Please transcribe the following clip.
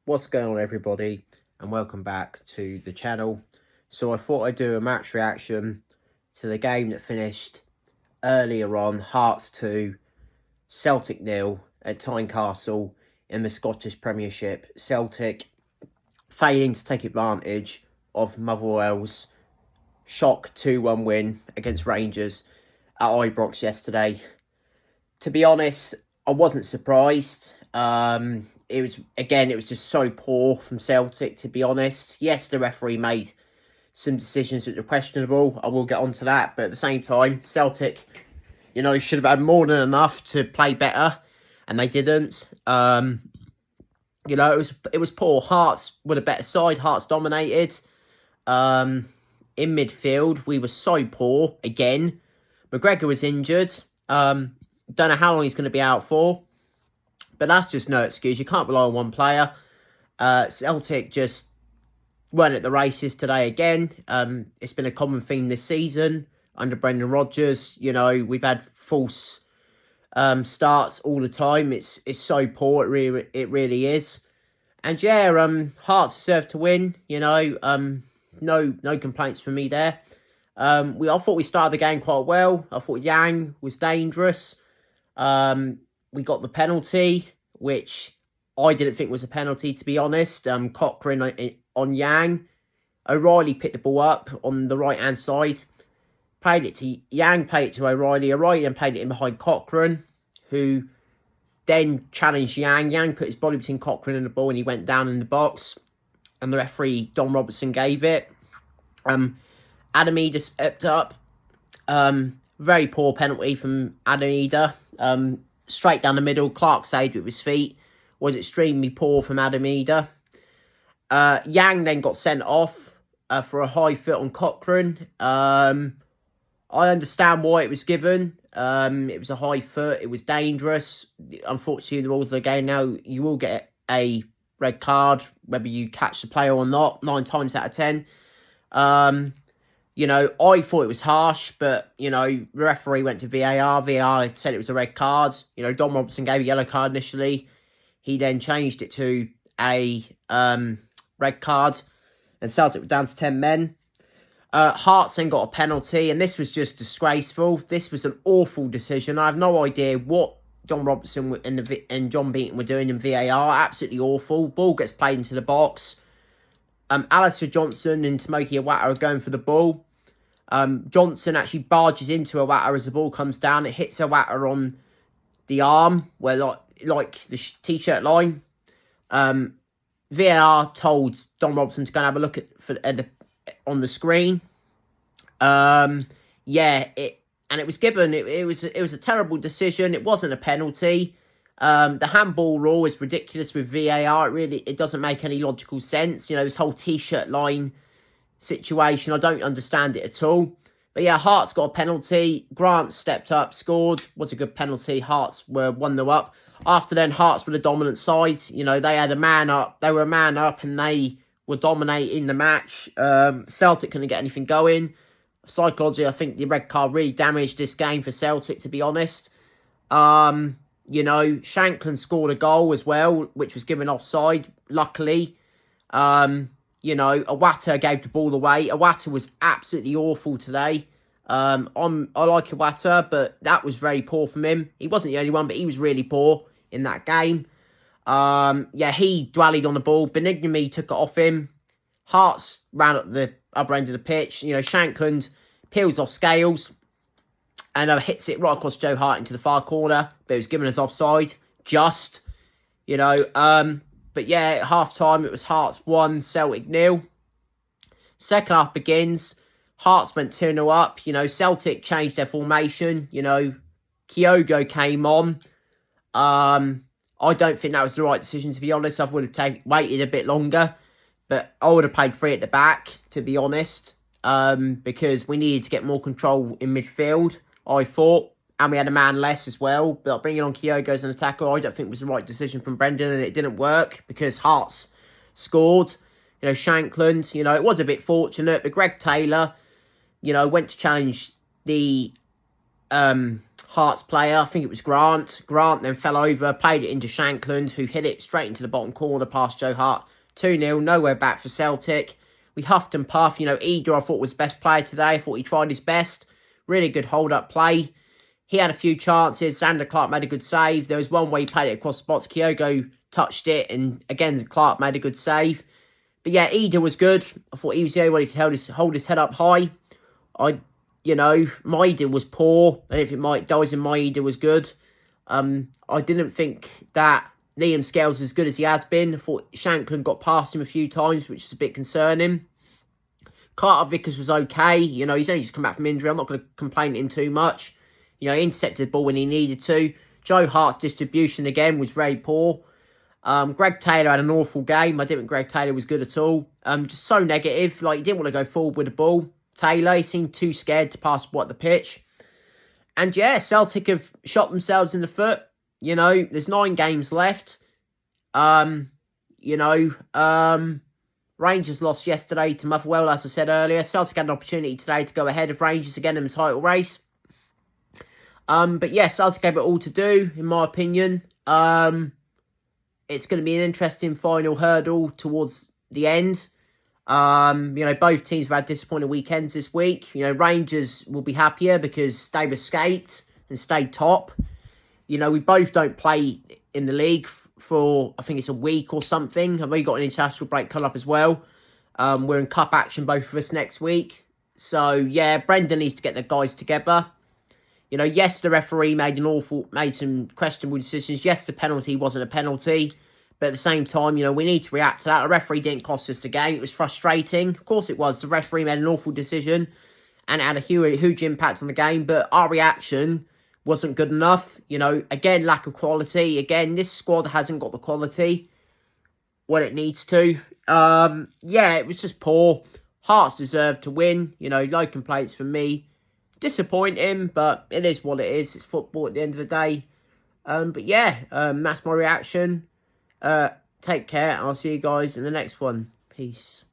What's going on, everybody, and welcome back to the channel. So I thought I'd do a match reaction to the game that finished earlier on, Hearts 2, Celtic 0 at Tynecastle in the Scottish Premiership. Celtic failing to take advantage of Motherwell's shock 2-1 win against Rangers at Ibrox yesterday. To be honest, I wasn't surprised. It was just so poor from Celtic, to be honest. Yes, the referee made some decisions that were questionable. I will get onto that. But at the same time, Celtic, should have had more than enough to play better. And they didn't. It was poor. Hearts were the better side. Hearts dominated. In midfield, we were so poor again. McGregor was injured. Don't know how long he's going to be out for. But that's just no excuse. You can't rely on one player. Celtic just weren't at the races today again. It's been a common theme this season under Brendan Rodgers. We've had false starts all the time. It's so poor. It really is. And yeah, Hearts deserve to win. No complaints from me there. I thought we started the game quite well. I thought Yang was dangerous. We got the penalty, which I didn't think was a penalty, to be honest. Cochrane on Yang. O'Reilly picked the ball up on the right-hand side. Played it to Yang, played it to O'Reilly. O'Reilly then played it in behind Cochrane, who then challenged Yang. Yang put his body between Cochrane and the ball, and he went down in the box. And the referee, Don Robertson, gave it. Adam Eder stepped up. Very poor penalty from Adam Eder. Straight down the middle. Clark saved it with his feet. Was extremely poor from Adam Eder. Yang then got sent off for a high foot on Cochrane. I understand why it was given. It was a high foot. It was dangerous. Unfortunately, the rules of the game now, you will get a red card, whether you catch the player or not, 9 times out of 10. I thought it was harsh, but, the referee went to VAR. VAR said it was a red card. Don Robertson gave a yellow card initially. He then changed it to a red card, and Celtic were down to 10 men. Hearts then got a penalty, and this was just disgraceful. This was an awful decision. I have no idea what John Robertson and John Beaton were doing in VAR. Absolutely awful. Ball gets played into the box. Alistair Johnson and Tomoki Iwata are going for the ball. Johnson actually barges into Iwata as the ball comes down. It hits Iwata on the arm, where like the t-shirt line. VAR told Don Robson to go and have a look on the screen. And it was given. It was a terrible decision. It wasn't a penalty. The handball rule is ridiculous with VAR. It doesn't make any logical sense. This whole t-shirt line situation, I don't understand it at all. But yeah, Hearts got a penalty. Grant stepped up, scored. Was a good penalty. Hearts were 1-0 up. After then, Hearts were the dominant side. They had a man up. They were a man up, and they were dominating the match. Celtic couldn't get anything going. Psychologically, I think the red card really damaged this game for Celtic, to be honest. Shankland scored a goal as well, which was given offside, luckily. Iwata gave the ball away. Iwata was absolutely awful today. I like Iwata, but that was very poor from him. He wasn't the only one, but he was really poor in that game. He dwelled on the ball. Benigni took it off him. Hearts ran up the upper end of the pitch. Shankland peels off Scales and hits it right across Joe Hart into the far corner, but it was given as offside. But yeah, at half-time, it was Hearts 1, Celtic 0. Second half begins. Hearts went 2-0 up. Celtic changed their formation. Kyogo came on. I don't think that was the right decision, to be honest. I would have waited a bit longer. But I would have played 3 at the back, to be honest. Because we needed to get more control in midfield, I thought. And we had a man less as well. But bringing on Kyogo as an attacker, I don't think was the right decision from Brendan. And it didn't work because Hearts scored. Shankland, it was a bit fortunate. But Greg Taylor, went to challenge the Hearts player, I think it was Grant. Grant then fell over, played it into Shankland, who hit it straight into the bottom corner past Joe Hart. 2-0, nowhere back for Celtic. We huffed and puffed. Eder I thought was best player today. I thought he tried his best. Really good hold-up play. He had a few chances. Zander Clark made a good save. There was one where he played it across the box. Kyogo touched it, and again, Clark made a good save. But yeah, Eder was good. I thought he was the only one who could hold his head up high. Maeda was poor. I didn't think Mike Dyson Maeda was good. I didn't think that Liam Scales was as good as he has been. I thought Shankland got past him a few times, which is a bit concerning. Carter Vickers was okay. He's only just come back from injury. I'm not going to complain to him too much. He intercepted the ball when he needed to. Joe Hart's distribution again was very poor. Greg Taylor had an awful game. I didn't think Greg Taylor was good at all. Just so negative. He didn't want to go forward with the ball. Taylor, he seemed too scared to pass the pitch. And yeah, Celtic have shot themselves in the foot. There's 9 games left. Rangers lost yesterday to Motherwell, as I said earlier. Celtic had an opportunity today to go ahead of Rangers again in the title race. But yeah, Celtic gave it all to do, in my opinion. It's going to be an interesting final hurdle towards the end. Both teams have had disappointing weekends this week. Rangers will be happier because they've escaped and stayed top. We both don't play in the league for, I think it's a week or something. I've only got an international break coming up as well. We're in cup action, both of us, next week. So, yeah, Brendan needs to get the guys together. Yes, the referee made some questionable decisions. Yes, the penalty wasn't a penalty. But at the same time, we need to react to that. The referee didn't cost us the game. It was frustrating. Of course it was. The referee made an awful decision and it had a huge impact on the game. But our reaction wasn't good enough. Again, lack of quality. Again, this squad hasn't got the quality what it needs to. Yeah, it was just poor. Hearts deserved to win. No complaints from me. Disappointing, but it is what it is. It's football at the end of the day. But yeah, that's my reaction. Take care, and I'll see you guys in the next one. Peace.